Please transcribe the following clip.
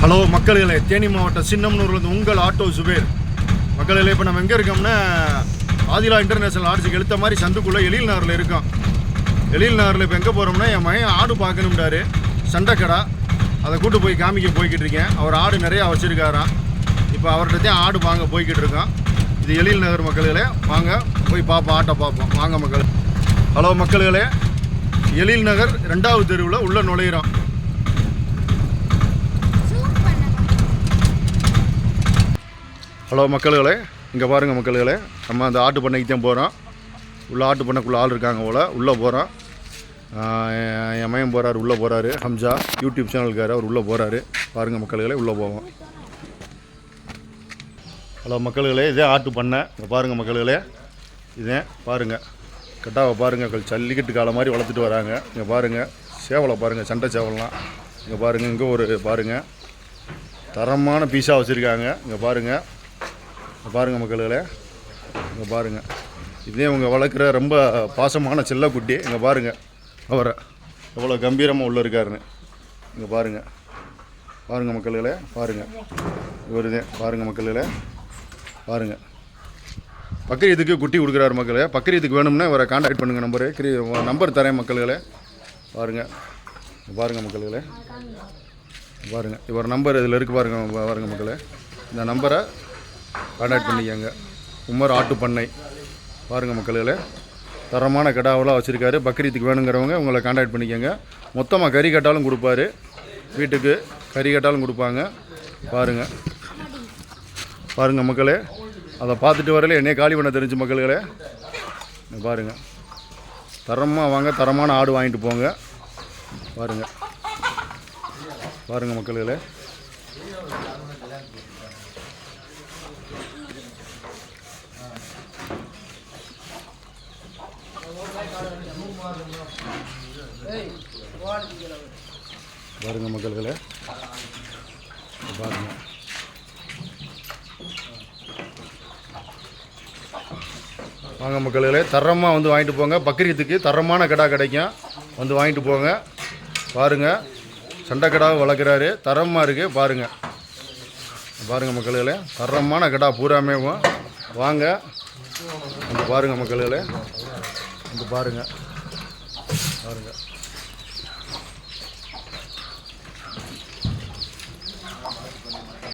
Hello மக்களே, தேனி மாவட்டம் சின்னம்னூர்லேருந்து உங்கள் ஆட்டோ சுபேர். மக்களே, இப்போ நம்ம எங்கே இருக்கோம்னா ஆதிலா இன்டர்நேஷனல் ஆர்ட்ஸுக்கு எழுத்த மாதிரி சந்துக்குள்ளே எழில் நகரில் இருக்கோம். எழில் நகரில் இப்போ எங்கே போகிறோம்னா என் மகன் ஆடு பார்க்கணும்டாரு, சண்டைக்கடா. அதை கூட்டு போய் காமிக்க போய்கிட்டு இருக்கேன். அவர் ஆடு நிறையா வச்சுருக்காராம். இப்போ அவர்கிட்ட தான் ஆடு வாங்க போய்கிட்டு இருக்கோம். இது எழில் நகர் மக்களே, வாங்க போய் பார்ப்போம், ஆட்டை பார்ப்போம். வாங்க மக்கள். ஹலோ மக்களே, எழில் நகர் 2வது தெருவில் உள்ள நுழையிறோம். ஹலோ மக்களே, இங்கே பாருங்கள் மக்களே, நம்ம அந்த ஆட்டு பண்ணைக்கு தான் போகிறோம். உள்ள ஆட்டு பண்ணைக்குள்ளே ஆள் இருக்காங்க போல், உள்ளே போகிறோம். என் மயம் போகிறாரு, உள்ளே போகிறாரு. ஹம்சா யூடியூப் சேனலுக்கார், அவர் உள்ளே போகிறாரு. பாருங்கள் மக்களே, உள்ளே போவோம். ஹலோ மக்களே, இதே ஆட்டு பண்ணை. இங்கே பாருங்கள் மக்களே, இதே பாருங்கள், கட்டாவை பாருங்கள், ஜல்லிக்கட்டு காலை மாதிரி வளர்த்துட்டு வராங்க. இங்கே பாருங்கள், சேவலை பாருங்கள், சண்டை சேவலாம். இங்கே பாருங்கள், இங்கே ஒரு பாருங்கள், தரமான பீஸாக வச்சுருக்காங்க. இங்கே பாருங்கள், பாருங்கள் மக்களே, இங்கே பாருங்கள், இதே இவங்க வளர்க்குற ரொம்ப பாசமான செல்லக்குட்டி. இங்கே பாருங்கள், அவரை எவ்வளோ கம்பீரமாக உள்ளே இருக்காருன்னு. இங்கே பாருங்கள், பாருங்கள் மக்களே, பாருங்கள், இவர் இதே பாருங்கள் மக்களே, பாருங்கள். பக்ரீத்துக்கு குட்டி கொடுக்குறாரு மக்களே. பக்ரீத்துக்கு வேணும்னா இவரை கான்டாக்ட் பண்ணுங்கள். நம்பர் தரேன் மக்களே. பாருங்கள், பாருங்கள் மக்களே, பாருங்கள், இவர் நம்பர் இதில் இருக்குது. பாருங்கள், பாருங்கள் மக்களே, இந்த நம்பரை கான்டாக்ட் பண்ணிக்கங்க. உமர் ஆட்டு பண்ணை. பாருங்கள் மக்களே, தரமான கடாவெல்லாம் வச்சுருக்காரு. பக்ரீத்துக்கு வேணுங்கிறவங்க உங்களை கான்டாக்ட் பண்ணிக்கங்க. மொத்தமாக கறி கட்டாலும் கொடுப்பாரு, வீட்டுக்கு கறி கட்டாலும் கொடுப்பாங்க. பாருங்கள், பாருங்கள் மக்களே, அதை பார்த்துட்டு வரல என்னைய காலி பண்ண தெரிஞ்சு மக்களே. பாருங்கள், தரமாக வாங்க, தரமான ஆடு வாங்கிட்டு போங்க. பாருங்கள், பாருங்கள் மக்களே, பாருங்க மக்களே, பாருங்க, வாங்க மக்களே, தரமாக வந்து வாங்கிட்டு போங்க. பக்ரீத்துக்கு தரமான கடா கிடைக்கும், வந்து வாங்கிட்டு போங்க. பாருங்கள், சண்டை கடாவை வளர்க்குறாரு, தரமாக இருக்குது. பாருங்கள், பாருங்கள் மக்களே, தரமான கடா பூராமே வாங்க வந்து பாருங்கள் மக்களே, வந்து பாருங்கள், பாருங்கள்.